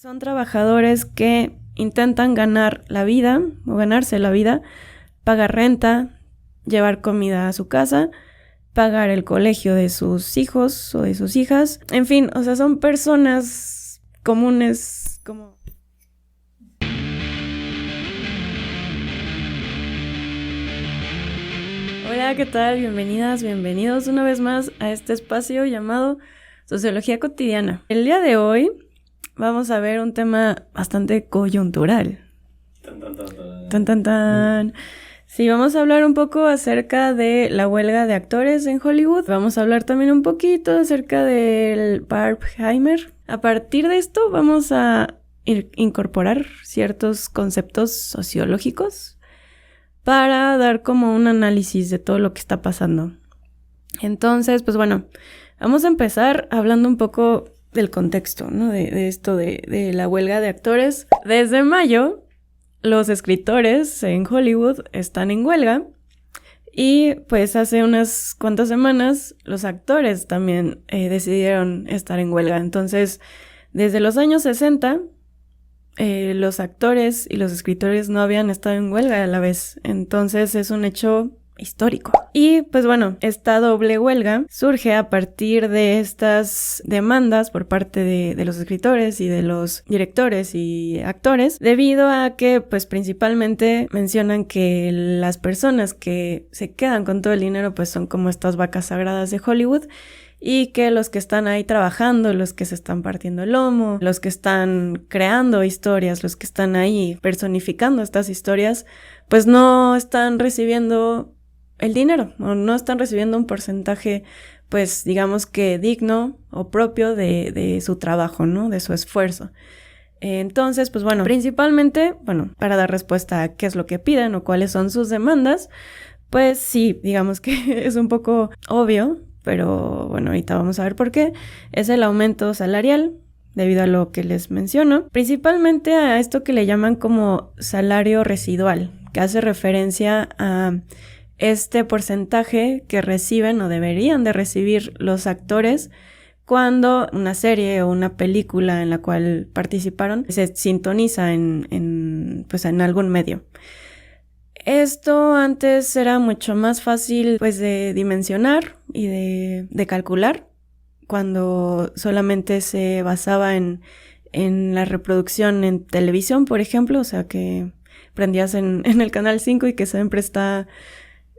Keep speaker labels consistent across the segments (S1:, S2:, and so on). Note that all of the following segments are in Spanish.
S1: Son trabajadores que intentan ganar la vida o ganarse la vida, pagar renta, llevar comida a su casa, pagar el colegio de sus hijos o de sus hijas. En fin, o sea, son personas comunes como... Hola, ¿qué tal? Bienvenidas, bienvenidos una vez más a este espacio llamado Sociología Cotidiana. El día de hoy vamos a ver un tema bastante coyuntural. Sí, vamos a hablar un poco acerca de la huelga de actores en Hollywood. Vamos a hablar también un poquito acerca del Barbenheimer. A partir de esto vamos a incorporar ciertos conceptos sociológicos para dar como un análisis de todo lo que está pasando. Entonces, pues bueno, vamos a empezar hablando un poco del contexto, ¿no? De esto de la huelga de actores. Desde mayo, los escritores en Hollywood están en huelga y pues hace unas cuantas semanas los actores también decidieron estar en huelga. Entonces, desde los años 60, los actores y los escritores no habían estado en huelga a la vez. Entonces, es un hecho histórico. Y pues bueno, esta doble huelga surge a partir de estas demandas por parte de los escritores y de los directores y actores, debido a que pues principalmente mencionan que las personas que se quedan con todo el dinero pues son como estas vacas sagradas de Hollywood, y que los que están ahí trabajando, los que se están partiendo el lomo, los que están creando historias, los que están ahí personificando estas historias, pues no están recibiendo el dinero, o no están recibiendo un porcentaje, pues digamos que digno o propio de su trabajo, ¿no? De su esfuerzo. Entonces, pues bueno, principalmente, bueno, para dar respuesta a qué es lo que piden o cuáles son sus demandas, pues sí, digamos que es un poco obvio, pero bueno, ahorita vamos a ver por qué. Es el aumento salarial, debido a lo que les menciono, principalmente a esto que le llaman como salario residual, que hace referencia a este porcentaje que reciben o deberían de recibir los actores cuando una serie o una película en la cual participaron se sintoniza en algún medio. Esto antes era mucho más fácil pues de dimensionar y de calcular, cuando solamente se basaba en la reproducción en televisión, por ejemplo, o sea que prendías en el canal 5 y que siempre está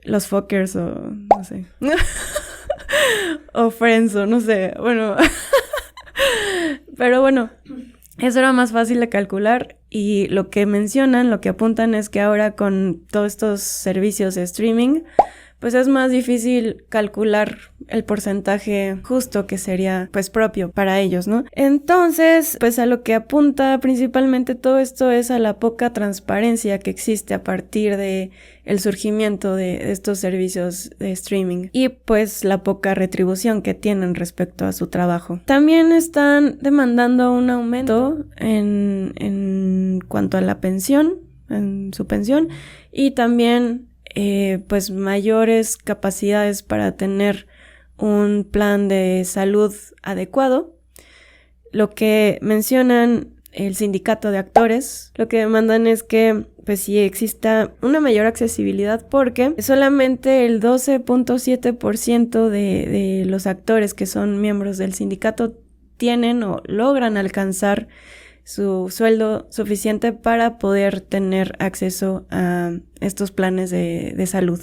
S1: los Fockers o no sé o Friends o no sé, bueno pero bueno, eso era más fácil de calcular, y lo que mencionan, lo que apuntan es que ahora con todos estos servicios de streaming, pues es más difícil calcular el porcentaje justo que sería pues propio para ellos, ¿no? Entonces, pues a lo que apunta principalmente todo esto es a la poca transparencia que existe a partir de el surgimiento de estos servicios de streaming y pues la poca retribución que tienen respecto a su trabajo. También están demandando un aumento en cuanto a la pensión, en su pensión, y también pues mayores capacidades para tener un plan de salud adecuado. Lo que mencionan el sindicato de actores, lo que demandan es que pues sí exista una mayor accesibilidad, porque solamente el 12.7% de los actores que son miembros del sindicato tienen o logran alcanzar su sueldo suficiente para poder tener acceso a estos planes de salud.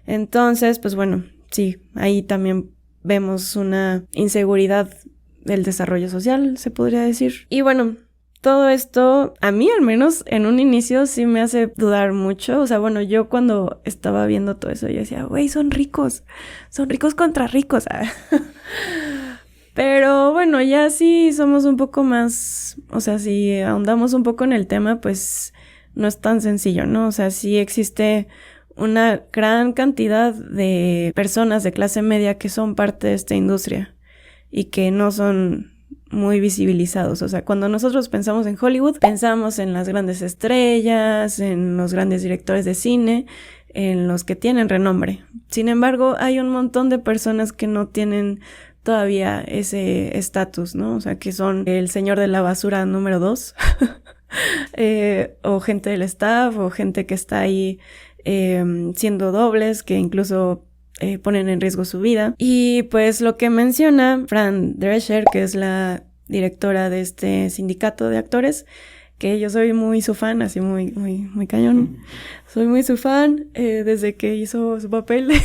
S1: Entonces, pues bueno, sí, ahí también vemos una inseguridad del desarrollo social, se podría decir. Y bueno, todo esto, a mí al menos en un inicio sí me hace dudar mucho. O sea, bueno, yo cuando estaba viendo todo eso, yo decía, güey, son ricos contra ricos. Pero bueno, ya sí somos un poco más, o sea, si ahondamos un poco en el tema, pues no es tan sencillo, ¿no? O sea, sí existe una gran cantidad de personas de clase media que son parte de esta industria y que no son muy visibilizados. O sea, cuando nosotros pensamos en Hollywood, pensamos en las grandes estrellas, en los grandes directores de cine, en los que tienen renombre. Sin embargo, hay un montón de personas que no tienen todavía ese estatus, ¿no? O sea, que son el señor de la basura número 2, o gente del staff, o gente que está ahí siendo dobles, que incluso ponen en riesgo su vida. Y pues lo que menciona Fran Drescher, que es la directora de este sindicato de actores, que yo soy muy su fan, así muy cañón. Soy muy su fan desde que hizo su papel de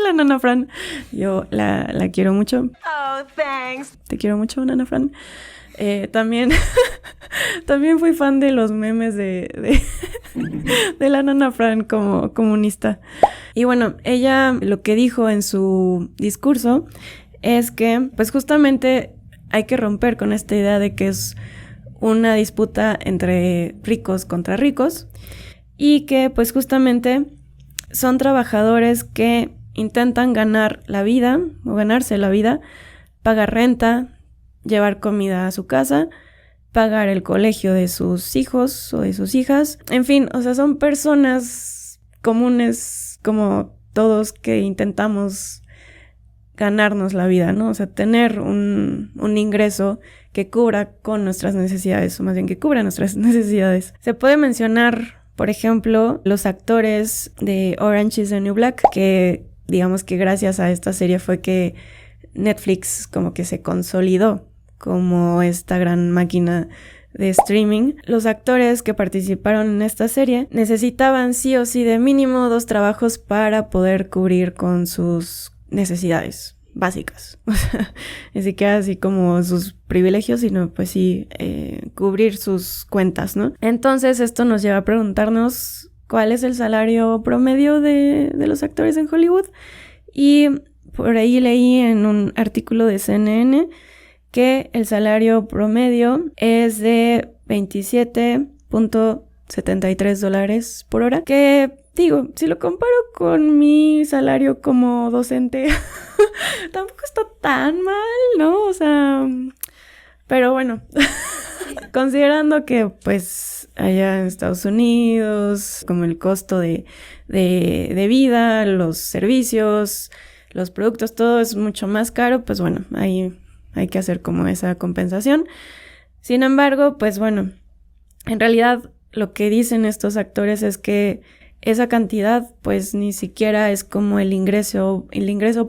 S1: la Nana Fran. Yo la quiero mucho.
S2: Oh, thanks.
S1: Te quiero mucho, Nana Fran. También fui fan de los memes de la Nana Fran como comunista. Y bueno, ella lo que dijo en su discurso es que pues justamente hay que romper con esta idea de que es una disputa entre ricos contra ricos y que pues justamente son trabajadores que intentan ganar la vida o ganarse la vida, pagar renta, llevar comida a su casa, pagar el colegio de sus hijos o de sus hijas. En fin, o sea, son personas comunes como todos que intentamos ganarnos la vida, ¿no? O sea, tener un ingreso que cubra con nuestras necesidades, o más bien que cubra nuestras necesidades. Se puede mencionar, por ejemplo, los actores de Orange is the New Black, que digamos que gracias a esta serie fue que Netflix como que se consolidó como esta gran máquina de streaming. Los actores que participaron en esta serie necesitaban sí o sí de mínimo 2 trabajos para poder cubrir con sus necesidades básicas. O sea, ni siquiera así como sus privilegios, sino pues sí cubrir sus cuentas, ¿no? Entonces esto nos lleva a preguntarnos cuál es el salario promedio de los actores en Hollywood. Y por ahí leí en un artículo de CNN que el salario promedio es de $27.73 por hora, que digo, si lo comparo con mi salario como docente, tampoco está tan mal, ¿no? O sea, pero bueno, considerando que pues allá en Estados Unidos, como el costo de vida, los servicios, los productos, todo es mucho más caro, pues bueno, ahí hay que hacer como esa compensación. Sin embargo, pues bueno, en realidad lo que dicen estos actores es que esa cantidad pues ni siquiera es como el ingreso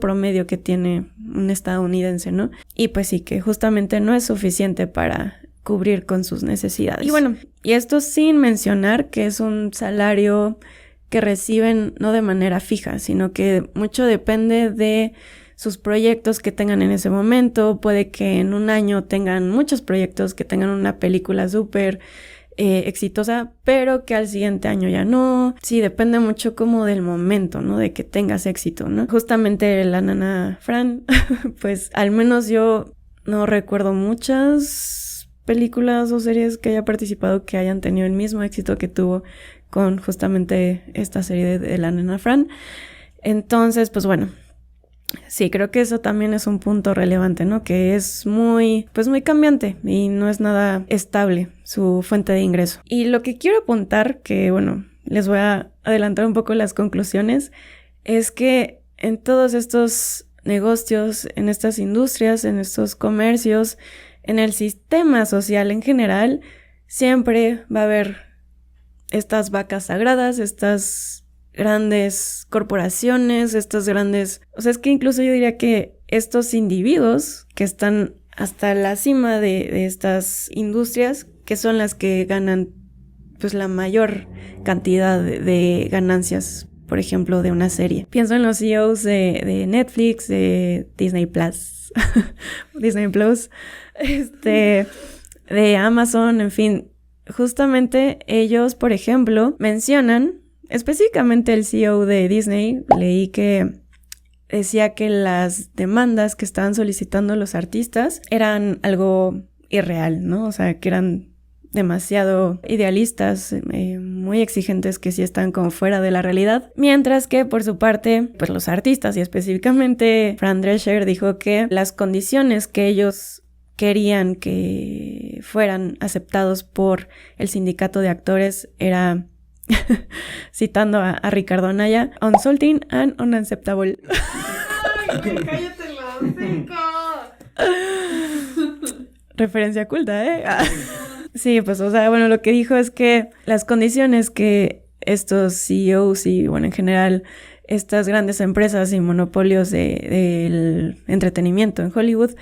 S1: promedio que tiene un estadounidense, ¿no? Y pues sí, que justamente no es suficiente para cubrir con sus necesidades. Y bueno, y esto sin mencionar que es un salario que reciben no de manera fija, sino que mucho depende de sus proyectos que tengan en ese momento. Puede que en un año tengan muchos proyectos, que tengan una película súper exitosa, pero que al siguiente año ya no. Sí, depende mucho como del momento, ¿no? De que tengas éxito, ¿no? Justamente la Nana Fran, pues al menos yo no recuerdo muchas películas o series que haya participado que hayan tenido el mismo éxito que tuvo con justamente esta serie de la Nana Fran. Entonces, pues bueno, sí, creo que eso también es un punto relevante, ¿no? Que es muy cambiante y no es nada estable su fuente de ingreso. Y lo que quiero apuntar, que bueno, les voy a adelantar un poco las conclusiones, es que en todos estos negocios, en estas industrias, en estos comercios, en el sistema social en general, siempre va a haber estas vacas sagradas, estas grandes corporaciones, estas grandes... O sea, es que incluso yo diría que estos individuos que están hasta la cima de estas industrias, que son las que ganan pues la mayor cantidad de ganancias, por ejemplo, de una serie. Pienso en los CEOs de Netflix, de Disney Plus, Disney Plus, de Amazon, en fin. Justamente ellos, por ejemplo, mencionan, específicamente el CEO de Disney, leí que decía que las demandas que estaban solicitando los artistas eran algo irreal, ¿no? O sea, que eran demasiado idealistas, muy exigentes, que sí están como fuera de la realidad. Mientras que, por su parte, pues los artistas, y específicamente Fran Drescher, dijo que las condiciones que ellos querían que fueran aceptados por el sindicato de actores era, citando a Ricardo Anaya, "insulting and unacceptable".
S2: ¡Ay, cállate los hocico!
S1: Referencia culta, ¿eh? Sí, pues, o sea, bueno, lo que dijo es que las condiciones que estos CEOs y, bueno, en general, estas grandes empresas y monopolios del entretenimiento en Hollywood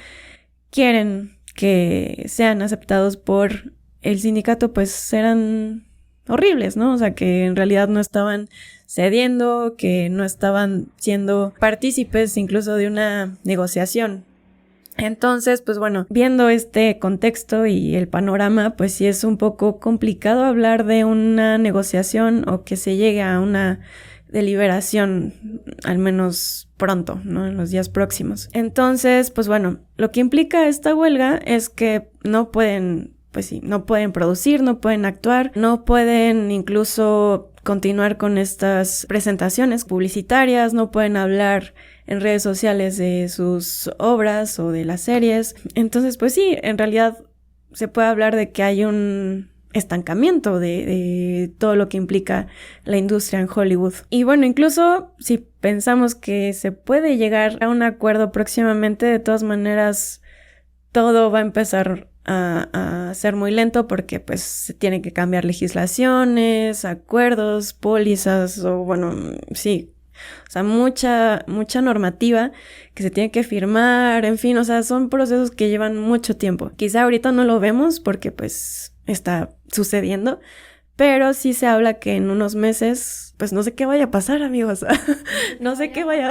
S1: quieren que sean aceptados por el sindicato, pues eran horribles, ¿no? O sea, que en realidad no estaban cediendo, que no estaban siendo partícipes incluso de una negociación. Entonces, pues bueno, viendo este contexto y el panorama, pues sí es un poco complicado hablar de una negociación o que se llegue a una deliberación, al menos pronto, ¿no? En los días próximos. Entonces, pues bueno, lo que implica esta huelga es que no pueden, pues sí, no pueden producir, no pueden actuar, no pueden incluso continuar con estas presentaciones publicitarias, no pueden hablar en redes sociales de sus obras o de las series. Entonces, pues sí, en realidad se puede hablar de que hay un estancamiento de todo lo que implica la industria en Hollywood. Y bueno, incluso si pensamos que se puede llegar a un acuerdo próximamente, de todas maneras todo va a empezar a ser muy lento porque pues se tienen que cambiar legislaciones, acuerdos, pólizas o bueno, sí, o sea, mucha normativa que se tiene que firmar, en fin, o sea, son procesos que llevan mucho tiempo. Quizá ahorita no lo vemos porque pues está sucediendo, pero sí se habla que en unos meses, pues no sé qué vaya a pasar, amigos. No sé qué vaya.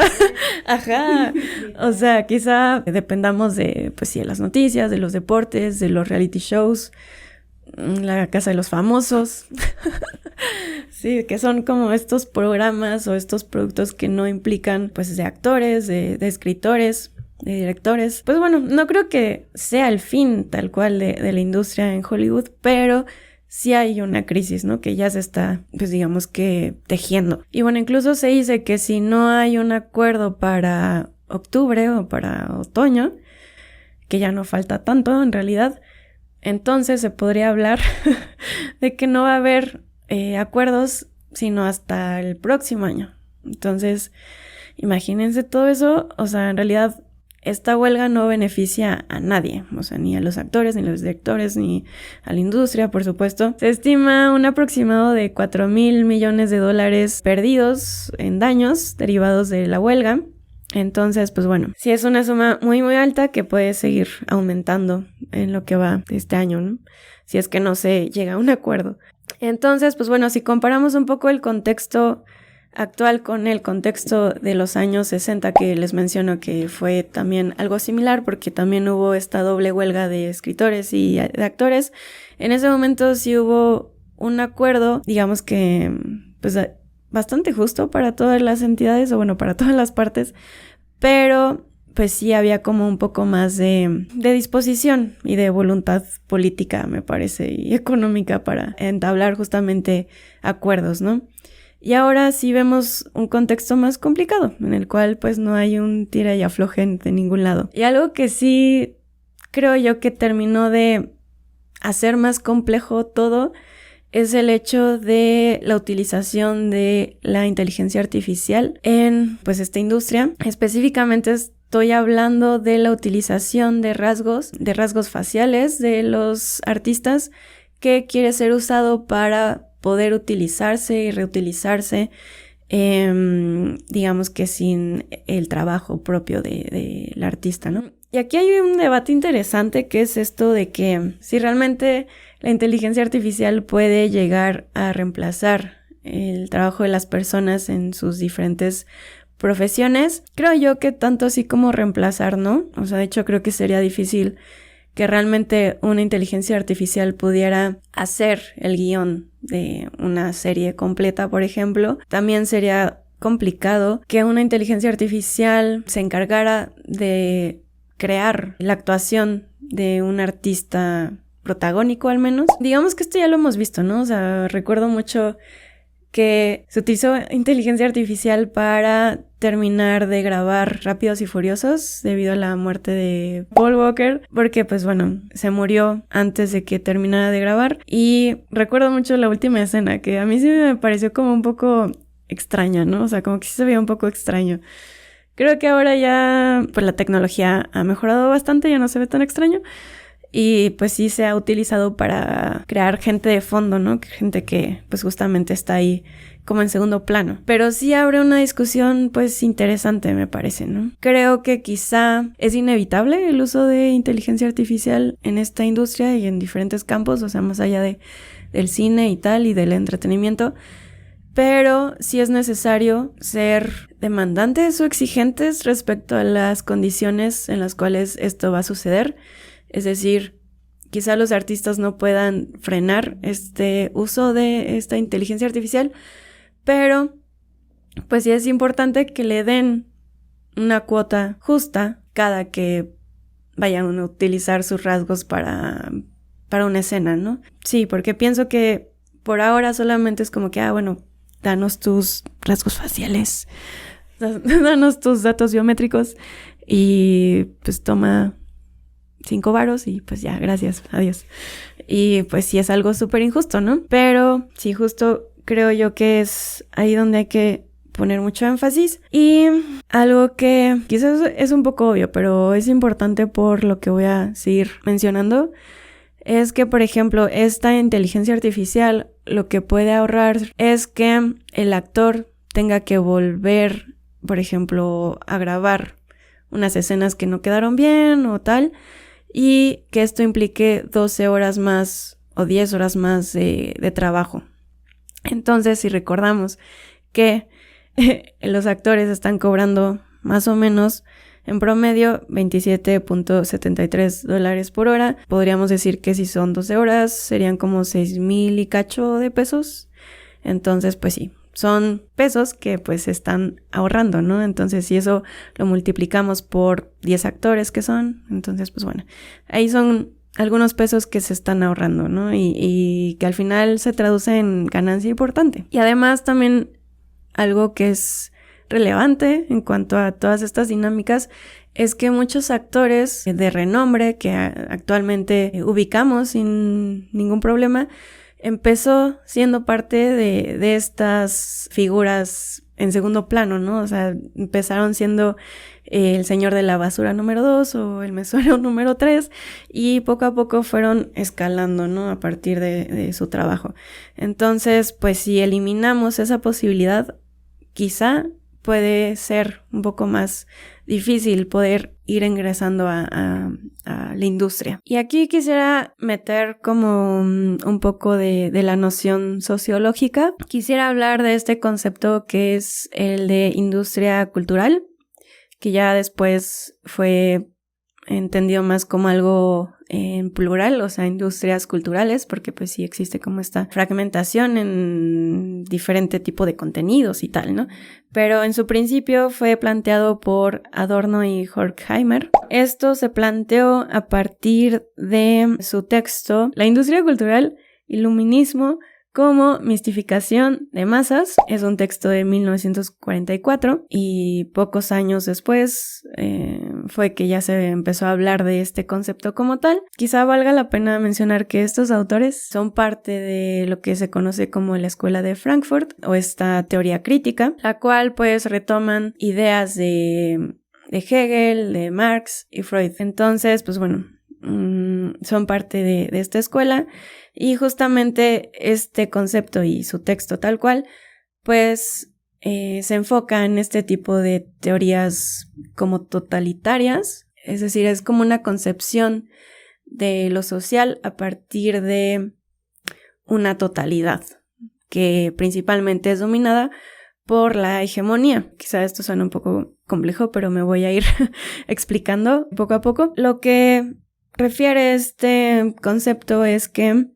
S1: Ajá. O sea, quizá dependamos de, pues sí, de las noticias, de los deportes, de los reality shows, la casa de los famosos. Sí, que son como estos programas o estos productos que no implican, pues, de actores, de escritores, de directores. Pues bueno, no creo que sea el fin tal cual de la industria en Hollywood, pero sí hay una crisis, ¿no? Que ya se está, pues digamos que tejiendo. Y bueno, incluso se dice que si no hay un acuerdo para octubre o para otoño, que ya no falta tanto en realidad, entonces se podría hablar de que no va a haber acuerdos sino hasta el próximo año. Entonces, imagínense todo eso, o sea, en realidad esta huelga no beneficia a nadie, o sea, ni a los actores, ni a los directores, ni a la industria, por supuesto. Se estima un aproximado de $4,000 millones perdidos en daños derivados de la huelga. Entonces, pues bueno, sí es una suma muy, muy alta que puede seguir aumentando en lo que va de este año, ¿no? Si es que no se llega a un acuerdo. Entonces, pues bueno, si comparamos un poco el contexto actual con el contexto de los años 60 que les menciono que fue también algo similar porque también hubo esta doble huelga de escritores y de actores, en ese momento sí hubo un acuerdo, digamos que pues bastante justo para todas las entidades o bueno, para todas las partes, pero pues sí había como un poco más de disposición y de voluntad política, me parece, y económica para entablar justamente acuerdos, ¿no? Y ahora sí vemos un contexto más complicado, en el cual pues no hay un tira y afloje de ningún lado. Y algo que sí creo yo que terminó de hacer más complejo todo es el hecho de la utilización de la inteligencia artificial en pues esta industria. Específicamente estoy hablando de la utilización de rasgos faciales de los artistas que quiere ser usado para poder utilizarse y reutilizarse, digamos que sin el trabajo propio del artista, ¿no? Y aquí hay un debate interesante que es esto de que si realmente la inteligencia artificial puede llegar a reemplazar el trabajo de las personas en sus diferentes profesiones. Creo yo que tanto así como reemplazar, ¿no? O sea, de hecho creo que sería difícil que realmente una inteligencia artificial pudiera hacer el guión de una serie completa, por ejemplo. También sería complicado que una inteligencia artificial se encargara de crear la actuación de un artista protagónico al menos. Digamos que esto ya lo hemos visto, ¿no? O sea, recuerdo mucho que se utilizó inteligencia artificial para terminar de grabar Rápidos y Furiosos debido a la muerte de Paul Walker, porque pues bueno, se murió antes de que terminara de grabar. Y recuerdo mucho la última escena, que a mí sí me pareció como un poco extraña, ¿no? O sea, como que sí se veía un poco extraño, Creo que ahora ya pues la tecnología ha mejorado bastante, ya no se ve tan extraño. Y pues sí se ha utilizado para crear gente de fondo, ¿no? Gente que pues justamente está ahí como en segundo plano. Pero sí abre una discusión pues interesante, me parece, ¿no? Creo que quizá es inevitable el uso de inteligencia artificial en esta industria y en diferentes campos, o sea, más allá del cine y tal y del entretenimiento. Pero sí es necesario ser demandantes o exigentes respecto a las condiciones en las cuales esto va a suceder. Es decir, quizá los artistas no puedan frenar este uso de esta inteligencia artificial, pero pues sí es importante que le den una cuota justa cada que vayan a utilizar sus rasgos para una escena, ¿no? Sí, porque pienso que por ahora solamente es como que, bueno, danos tus rasgos faciales, danos tus datos biométricos y pues toma 5 varos y pues ya, gracias, adiós. Y pues sí es algo súper injusto, ¿no? Pero sí, justo creo yo que es ahí donde hay que poner mucho énfasis. Y algo que quizás es un poco obvio, pero es importante por lo que voy a seguir mencionando, es que, por ejemplo, esta inteligencia artificial lo que puede ahorrar es que el actor tenga que volver, por ejemplo, a grabar unas escenas que no quedaron bien o tal, y que esto implique 12 horas más o 10 horas más de trabajo. Entonces, si recordamos que los actores están cobrando más o menos en promedio $27.73 por hora, podríamos decir que si son 12 horas serían como 6,000 y cacho de pesos. Entonces, pues sí, son pesos que pues se están ahorrando, ¿no? Entonces, si eso lo multiplicamos por 10 actores que son, entonces, pues bueno, ahí son algunos pesos que se están ahorrando, ¿no? Y que al final se traduce en ganancia importante. Y además también algo que es relevante en cuanto a todas estas dinámicas es que muchos actores de renombre que actualmente ubicamos sin ningún problema empezó siendo parte de estas figuras en segundo plano, ¿no? O sea, empezaron siendo el señor de la basura número 2 o el mesero número 3 y poco a poco fueron escalando, ¿no? A partir de su trabajo. Entonces, pues si eliminamos esa posibilidad, quizá puede ser un poco más difícil poder ir ingresando a la industria. Y aquí quisiera meter como un poco de la noción sociológica. Quisiera hablar de este concepto que es el de industria cultural, que ya después fue entendido más como algo en plural, o sea, industrias culturales, porque pues sí existe como esta fragmentación en diferente tipo de contenidos y tal, ¿no? Pero en su principio fue planteado por Adorno y Horkheimer. Esto se planteó a partir de su texto La industria cultural, iluminismo como mistificación de masas. Es un texto de 1944 y pocos años después fue que ya se empezó a hablar de este concepto como tal. Quizá valga la pena mencionar que estos autores son parte de lo que se conoce como la Escuela de Frankfurt o esta teoría crítica, la cual pues retoman ideas de Hegel, de Marx y Freud. Entonces, pues bueno, son parte de esta escuela y justamente este concepto y su texto tal cual pues se enfoca en este tipo de teorías como totalitarias, es decir, es como una concepción de lo social a partir de una totalidad que principalmente es dominada por la hegemonía. Quizá esto suena un poco complejo, pero me voy a ir explicando poco a poco. Lo que refiere este concepto es que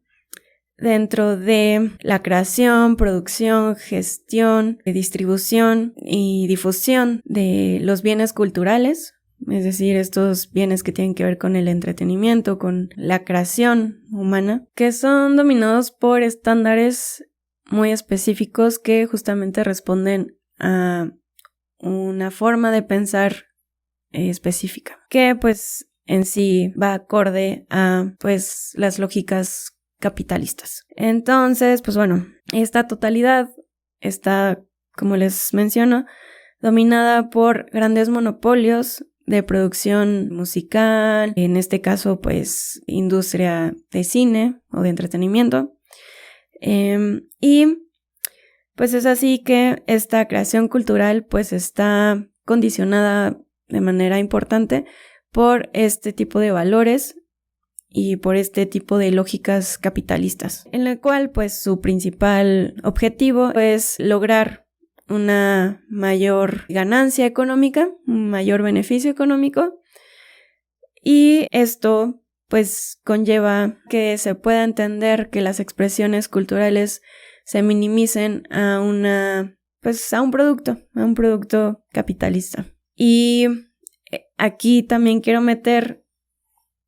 S1: dentro de la creación, producción, gestión, distribución y difusión de los bienes culturales, es decir, estos bienes que tienen que ver con el entretenimiento, con la creación humana, que son dominados por estándares muy específicos que justamente responden a una forma de pensar específica, que pues en sí va acorde a pues las lógicas capitalistas. Entonces, pues bueno, esta totalidad está, como les menciono, dominada por grandes monopolios de producción musical, en este caso pues industria de cine o de entretenimiento. Y pues es así que esta creación cultural pues está condicionada de manera importante por este tipo de valores y por este tipo de lógicas capitalistas, en la cual pues su principal objetivo es lograr una mayor ganancia económica, un mayor beneficio económico, y esto pues conlleva que se pueda entender que las expresiones culturales se minimicen a un producto capitalista. Y aquí también quiero meter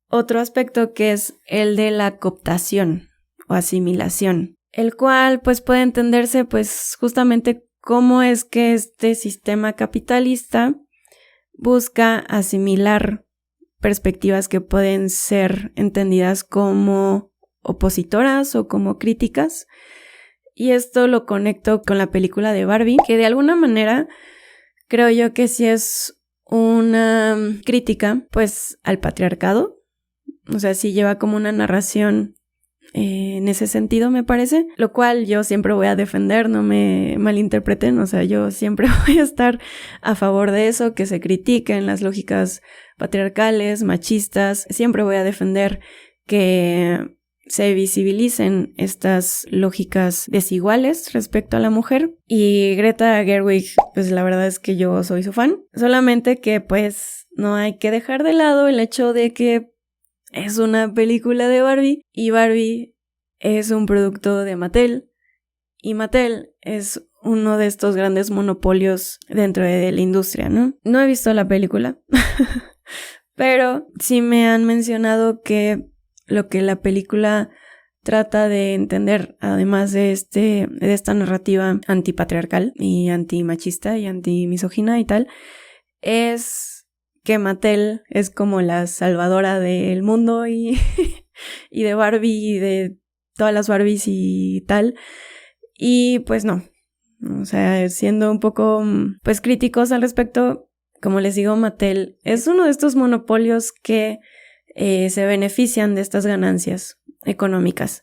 S1: otro aspecto que es el de la cooptación o asimilación, el cual pues puede entenderse pues justamente cómo es que este sistema capitalista busca asimilar perspectivas que pueden ser entendidas como opositoras o como críticas. Y esto lo conecto con la película de Barbie, que de alguna manera creo yo que sí es una crítica pues al patriarcado. O sea, sí lleva como una narración en ese sentido, me parece, lo cual yo siempre voy a defender, no me malinterpreten, o sea, yo siempre voy a estar a favor de eso, que se critiquen las lógicas patriarcales, machistas, siempre voy a defender que se visibilicen estas lógicas desiguales respecto a la mujer. Y Greta Gerwig, pues la verdad es que yo soy su fan, solamente que pues no hay que dejar de lado el hecho de que es una película de Barbie y Barbie es un producto de Mattel y Mattel es uno de estos grandes monopolios dentro de la industria, ¿no? No he visto la película, pero sí me han mencionado que lo que la película trata de entender, además de esta narrativa antipatriarcal y antimachista y antimisógina y tal, es que Mattel es como la salvadora del mundo y de Barbie y de todas las Barbies y tal. Y pues no. O sea, siendo un poco pues críticos al respecto, como les digo, Mattel es uno de estos monopolios que se benefician de estas ganancias económicas.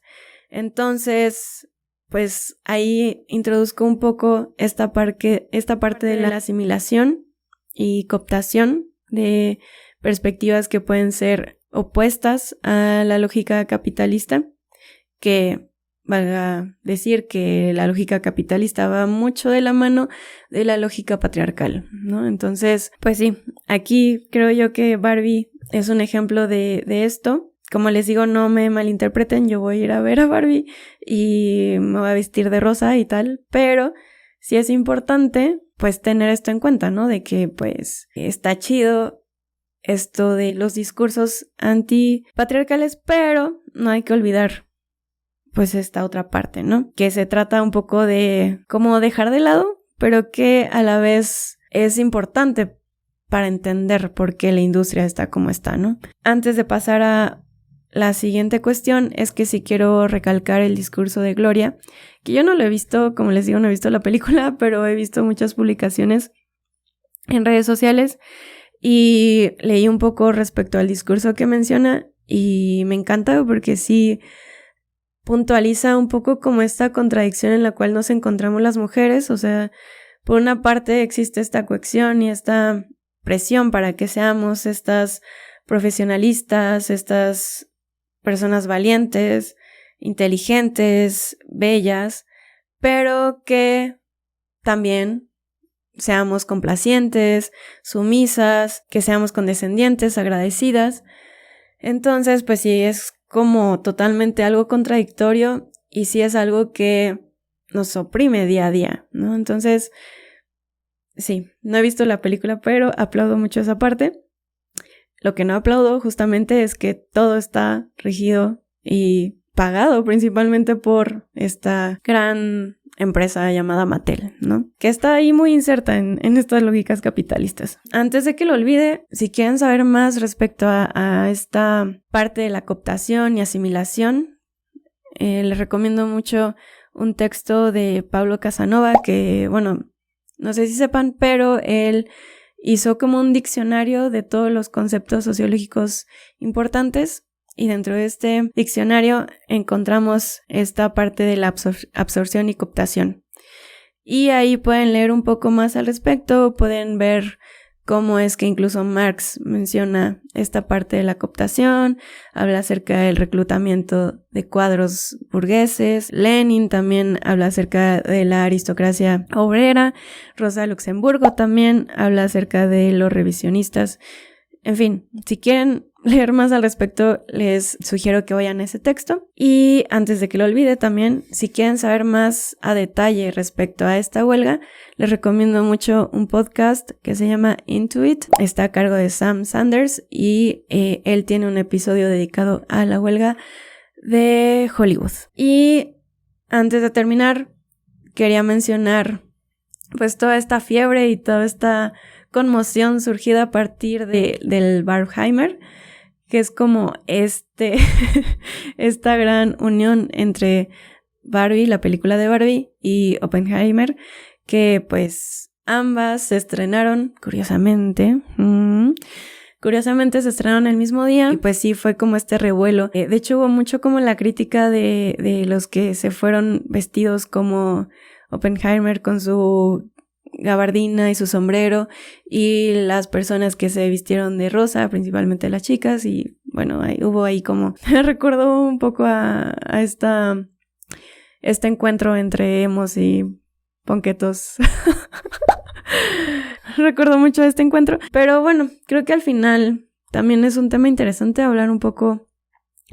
S1: Entonces, pues ahí introduzco un poco esta parte de la asimilación y cooptación de perspectivas que pueden ser opuestas a la lógica capitalista, que valga decir que la lógica capitalista va mucho de la mano de la lógica patriarcal, ¿no? Entonces, pues sí, aquí creo yo que Barbie es un ejemplo de esto. Como les digo, no me malinterpreten, yo voy a ir a ver a Barbie y me voy a vestir de rosa y tal, pero sí es importante pues tener esto en cuenta, ¿no? De que pues está chido esto de los discursos antipatriarcales, pero no hay que olvidar pues esta otra parte, ¿no? Que se trata un poco de cómo dejar de lado, pero que a la vez es importante para entender por qué la industria está como está, ¿no? Antes de pasar a la siguiente cuestión, es que sí quiero recalcar el discurso de Gloria, que yo no lo he visto, como les digo, no he visto la película, pero he visto muchas publicaciones en redes sociales y leí un poco respecto al discurso que menciona y me encanta porque sí puntualiza un poco como esta contradicción en la cual nos encontramos las mujeres. O sea, por una parte existe esta coacción y esta presión para que seamos estas profesionalistas, estas personas valientes, inteligentes, bellas, pero que también seamos complacientes, sumisas, que seamos condescendientes, agradecidas. Entonces, pues sí, es como totalmente algo contradictorio y sí es algo que nos oprime día a día, ¿no? Entonces, sí, no he visto la película, pero aplaudo mucho esa parte. Lo que no aplaudo justamente es que todo está regido y pagado principalmente por esta gran empresa llamada Mattel, ¿no? Que está ahí muy inserta en estas lógicas capitalistas. Antes de que lo olvide, si quieren saber más respecto a esta parte de la cooptación y asimilación, les recomiendo mucho un texto de Pablo Casanova que, bueno, no sé si sepan, pero él hizo como un diccionario de todos los conceptos sociológicos importantes y dentro de este diccionario encontramos esta parte de la absorción y cooptación. Y ahí pueden leer un poco más al respecto, pueden ver cómo es que incluso Marx menciona esta parte de la cooptación, habla acerca del reclutamiento de cuadros burgueses, Lenin también habla acerca de la aristocracia obrera, Rosa Luxemburgo también habla acerca de los revisionistas. En fin, si quieren leer más al respecto, les sugiero que vayan a ese texto. Y antes de que lo olvide también, si quieren saber más a detalle respecto a esta huelga, les recomiendo mucho un podcast que se llama Into It. Está a cargo de Sam Sanders y él tiene un episodio dedicado a la huelga de Hollywood. Y antes de terminar, quería mencionar pues toda esta fiebre y toda esta conmoción surgida a partir del Barbenheimer, que es como esta gran unión entre Barbie, la película de Barbie, y Oppenheimer, que pues ambas se estrenaron, curiosamente se estrenaron el mismo día, y pues sí fue como este revuelo. De hecho hubo mucho como la crítica de los que se fueron vestidos como Oppenheimer con su gabardina y su sombrero, y las personas que se vistieron de rosa, principalmente las chicas, y bueno, hubo ahí como me recordó un poco a este encuentro entre emos y ponquetos. Recuerdo mucho este encuentro, pero bueno, creo que al final también es un tema interesante hablar un poco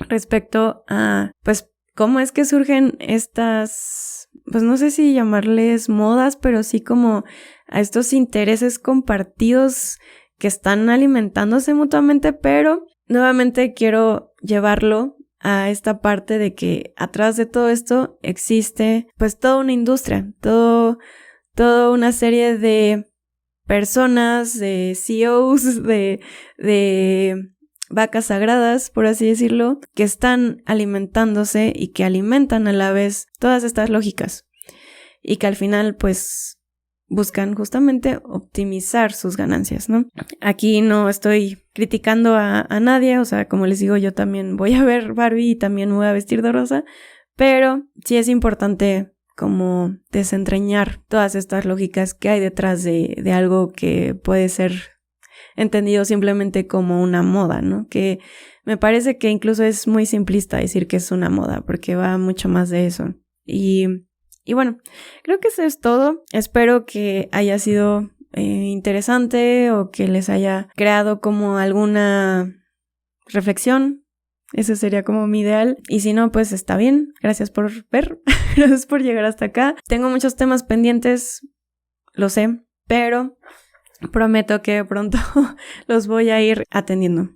S1: respecto a pues cómo es que surgen estas, pues no sé si llamarles modas, pero sí como a estos intereses compartidos que están alimentándose mutuamente, pero nuevamente quiero llevarlo a esta parte de que atrás de todo esto existe pues toda una industria, toda una serie de personas, de CEOs, de vacas sagradas, por así decirlo, que están alimentándose y que alimentan a la vez todas estas lógicas y que al final pues buscan justamente optimizar sus ganancias, ¿no? Aquí no estoy criticando a nadie, o sea, como les digo, yo también voy a ver Barbie y también me voy a vestir de rosa, pero sí es importante como desentrañar todas estas lógicas que hay detrás de algo que puede ser entendido simplemente como una moda, ¿no? Que me parece que incluso es muy simplista decir que es una moda, porque va mucho más de eso. Y bueno, creo que eso es todo. Espero que haya sido interesante o que les haya creado como alguna reflexión. Ese sería como mi ideal. Y si no, pues está bien. Gracias por ver. Gracias por llegar hasta acá. Tengo muchos temas pendientes, lo sé, pero prometo que pronto los voy a ir atendiendo.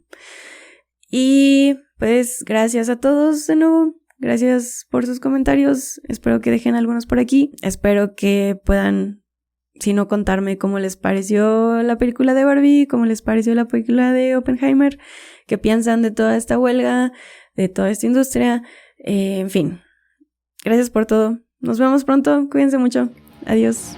S1: Y pues gracias a todos de nuevo. Gracias por sus comentarios. Espero que dejen algunos por aquí. Espero que puedan, si no, contarme cómo les pareció la película de Barbie, cómo les pareció la película de Oppenheimer, qué piensan de toda esta huelga, de toda esta industria. En fin, gracias por todo. Nos vemos pronto. Cuídense mucho. Adiós.